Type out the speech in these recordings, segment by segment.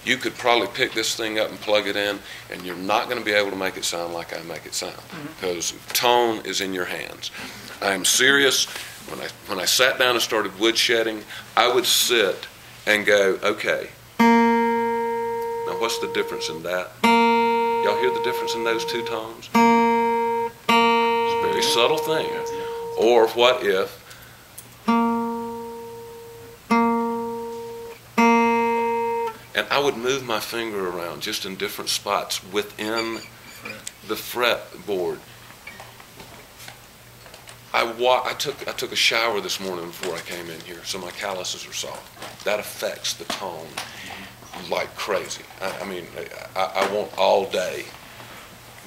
you could probably pick this thing up and plug it in, and you're not going to be able to make it sound like I make it sound, because tone is in your hands. I am serious. When I sat down and started woodshedding, I would sit and go, okay, now what's the difference in that? Y'all hear the difference in those two tones? It's a very subtle thing. Or what if and I would move my finger around just in different spots within the fretboard. I took a shower this morning before I came in here, so my calluses are soft. That affects the tone like crazy. I mean, I want all day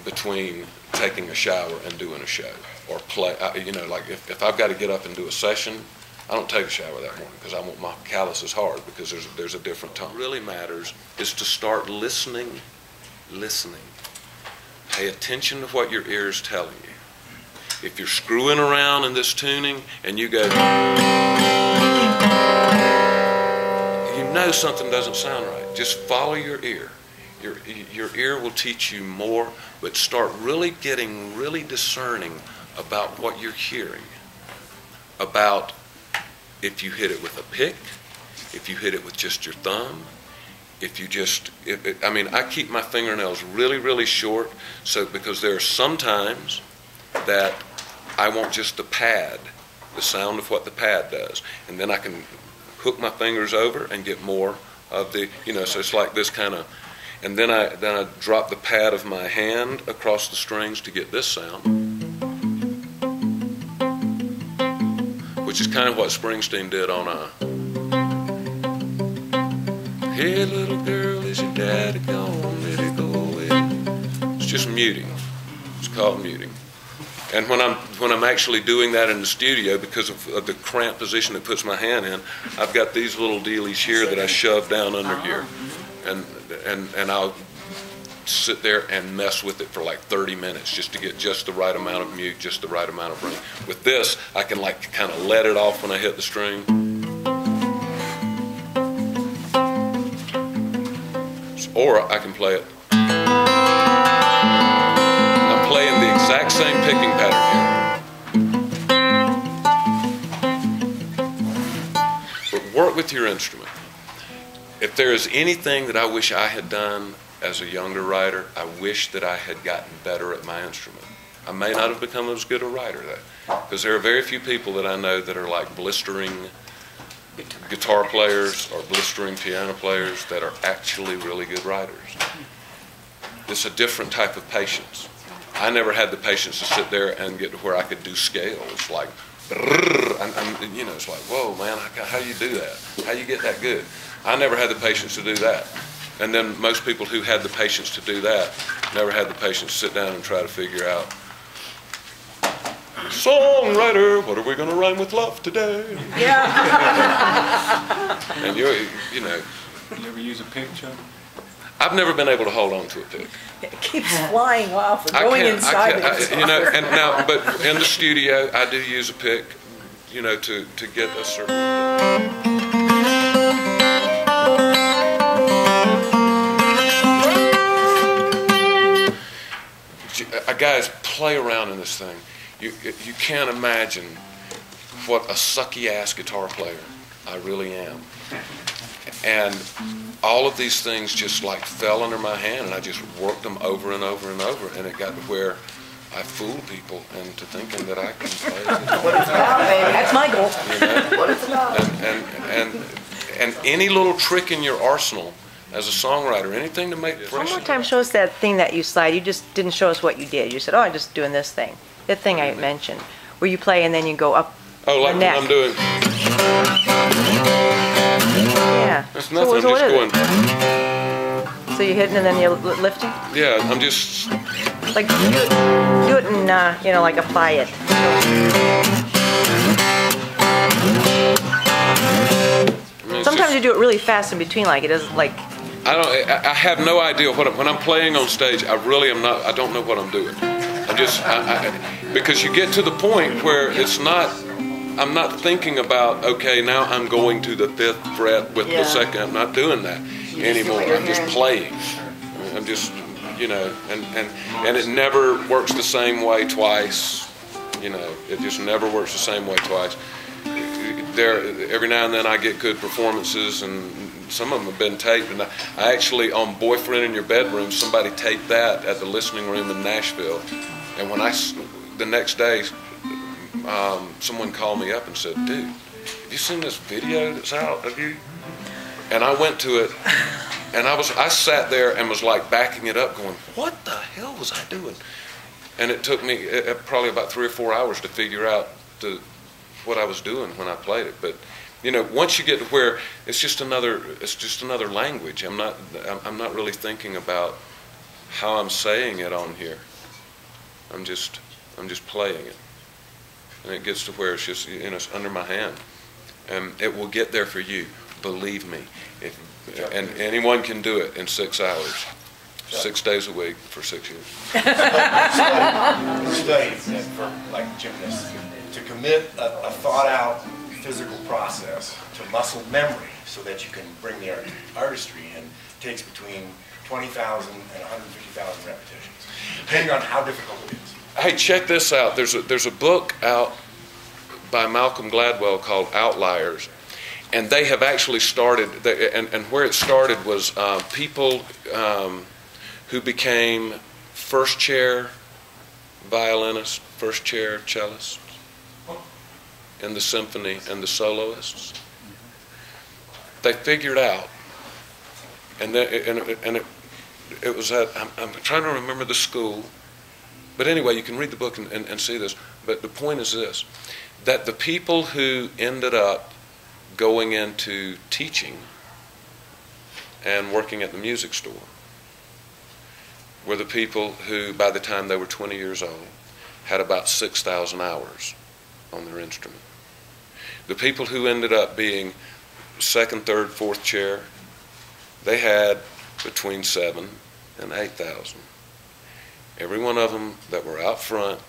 between taking a shower and doing a show or play. You know, like if I've got to get up and do a session, I don't take a shower that morning because I want my calluses hard, because there's a different tone. What really matters is to start listening. Pay attention to what your ear is telling you. If you're screwing around in this tuning and you go, you know something doesn't sound right. Just follow your ear. Your ear will teach you more, but start really getting really discerning about what you're hearing. About if you hit it with a pick, if you hit it with just your thumb, I mean, I keep my fingernails really, really short, so because there are some times that I want just the pad, the sound of what the pad does, and then I can hook my fingers over and get more of the, you know, so it's like this kind of, and then I drop the pad of my hand across the strings to get this sound, which is kind of what Springsteen did on Hey little girl, is your daddy gone? Let it go away. It's just muting. It's called muting. And when I'm actually doing that in the studio, because of the cramped position it puts my hand in, I've got these little dealies here that I shove down under here, and I'll sit there and mess with it for like 30 minutes just to get just the right amount of mute, just the right amount of ring. With this, I can like kind of let it off when I hit the string. Or I can play it. I'm playing the exact same picking pattern here. But work with your instrument. If there is anything that I wish I had done as a younger writer, I wish that I had gotten better at my instrument. I may not have become as good a writer, because there are very few people that I know that are like blistering guitar players or blistering piano players that are actually really good writers. It's a different type of patience. I never had the patience to sit there and get to where I could do scales like, you know, it's like, whoa, man, how you do that? How you get that good? I never had the patience to do that. And then most people who had the patience to do that never had the patience to sit down and try to figure out, songwriter, what are we going to rhyme with love today? Yeah. And you know. You ever use a pick, Chuck? I've never been able to hold on to a pick. It keeps flying off and going inside me. You know, and now, but in the studio, I do use a pick, you know, to get a certain. Guys, play around in this thing. You can't imagine what a sucky-ass guitar player I really am. And all of these things just like fell under my hand, and I just worked them over and over and over, and it got to where I fooled people into thinking that I can play guitar. What it's about, baby. That's my goal. You know? What it's about. And any little trick in your arsenal as a songwriter, anything to make One more time, show us that thing that you slide. You just didn't show us what you did. You said, oh, I'm just doing this thing. That thing I mentioned, where you play and then you go up like the neck. What I'm doing. Yeah. That's nothing, I'm just going. So you're hitting and then you're lifting? Yeah, I'm just. Like, do it and, you know, like apply it. Sometimes you do it really fast in between, like it doesn't like. I have no idea when I'm playing on stage. I really am not. I don't know what I'm doing. I'm just because you get to the point where it's not. I'm not thinking about, okay, now I'm going to the 5th fret with the second. I'm not doing that. anymore. I'm just playing. I'm just, you know, and it never works the same way twice. You know, it just never works the same way twice. Every now and then I get good performances, and some of them have been taped. And I actually, on Boyfriend in Your Bedroom, somebody taped that at the listening room in Nashville. And when the next day, someone called me up and said, "Dude, have you seen this video that's out of you?" And I went to it, and I sat there and was like backing it up, going, "What the hell was I doing?" And it took me probably about 3 or 4 hours to figure out what I was doing when I played it. But you know, once you get to where it's just another language. I'm not really thinking about how I'm saying it on here. I'm just playing it, and it gets to where it's just, you know, it's under my hand, and it will get there for you. Believe me, and anyone can do it in 6 hours, 6 days a week for 6 years. Studies for like gymnasts to commit a thought-out physical process to muscle memory, so that you can bring the artistry in, takes between 20,000 and 150,000 repetitions, depending on how difficult it is. Hey, check this out. There's a book out by Malcolm Gladwell called Outliers. And they have actually started, and where it started was people who became first chair violinists, first chair cellists in the symphony, and the soloists. They figured out, and it was at, I'm trying to remember the school, but anyway, you can read the book and see this. But the point is this, that the people who ended up going into teaching and working at the music store were the people who, by the time they were 20 years old, had about 6,000 hours on their instrument. The people who ended up being second, third, fourth chair, they had between 7,000 and 8,000. Every one of them that were out front,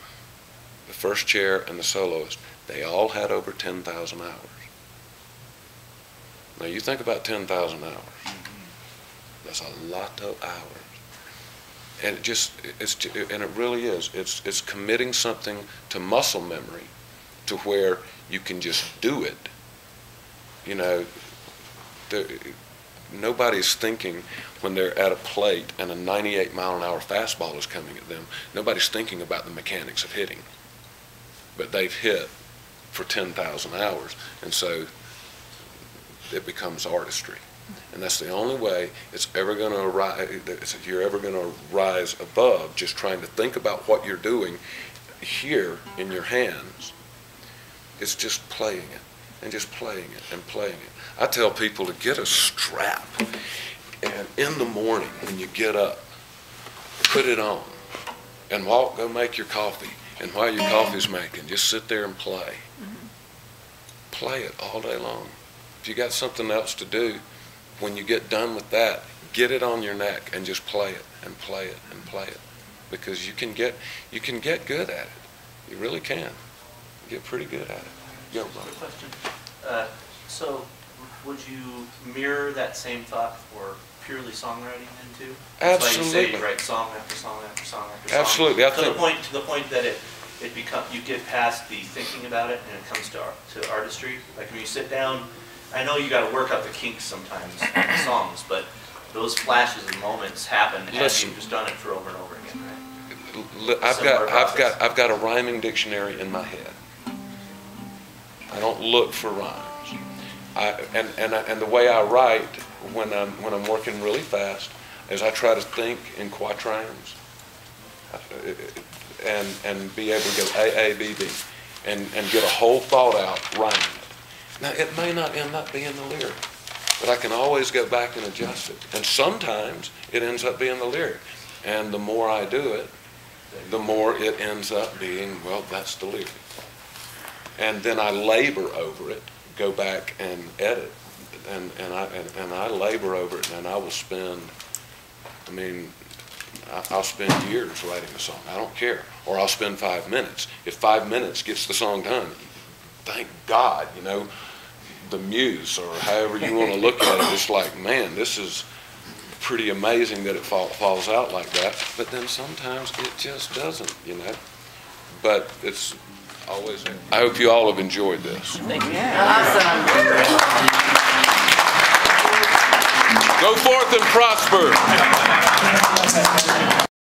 the first chair and the soloist, they all had over 10,000 hours. Now you think about 10,000 hours. That's a lot of hours. And it really is. It's committing something to muscle memory to where you can just do it. You know, nobody's thinking when they're at a plate and a 98-mile-an-hour fastball is coming at them, nobody's thinking about the mechanics of hitting. But they've hit for 10,000 hours, and so it becomes artistry. And that's the only way it's ever going to arise, you're ever going to rise above just trying to think about what you're doing here in your hands. It's just playing it, and just playing it, and playing it. I tell people to get a strap, and in the morning when you get up, put it on, and go make your coffee. And while your coffee's making, just sit there and play. Play it all day long. If you got something else to do, when you get done with that, get it on your neck and just play it and play it and play it, because you can get good at it. You really can. Get pretty good at it. Go, Ron. Good question. So, would you mirror that same thought for purely songwriting then too? Absolutely. That's why you say you write song after song after song after song. Absolutely. To the point that you get past the thinking about it and it comes to artistry. Like when you sit down, I know you got to work out the kinks sometimes in the songs, but those flashes and moments happen as you've just done it for over and over again, right? I've got a rhyming dictionary in my head. I don't look for rhymes. And the way I write when I'm working really fast is I try to think in quatrains and be able to go A, B, B, and get a whole thought out rhyming it. Now, it may not end up being the lyric, but I can always go back and adjust it. And sometimes it ends up being the lyric. And the more I do it, the more it ends up being, well, that's the lyric. And then I labor over it, go back and edit, and I labor over it, and I will spend, I'll spend years writing a song. I don't care. Or I'll spend 5 minutes. If 5 minutes gets the song done, thank God, you know. the muse, or however you want to look at it. It's like, man, this is pretty amazing that it falls out like that. But then sometimes it just doesn't, you know. But it's always. I hope you all have enjoyed this. Thank you. Awesome. Go forth and prosper.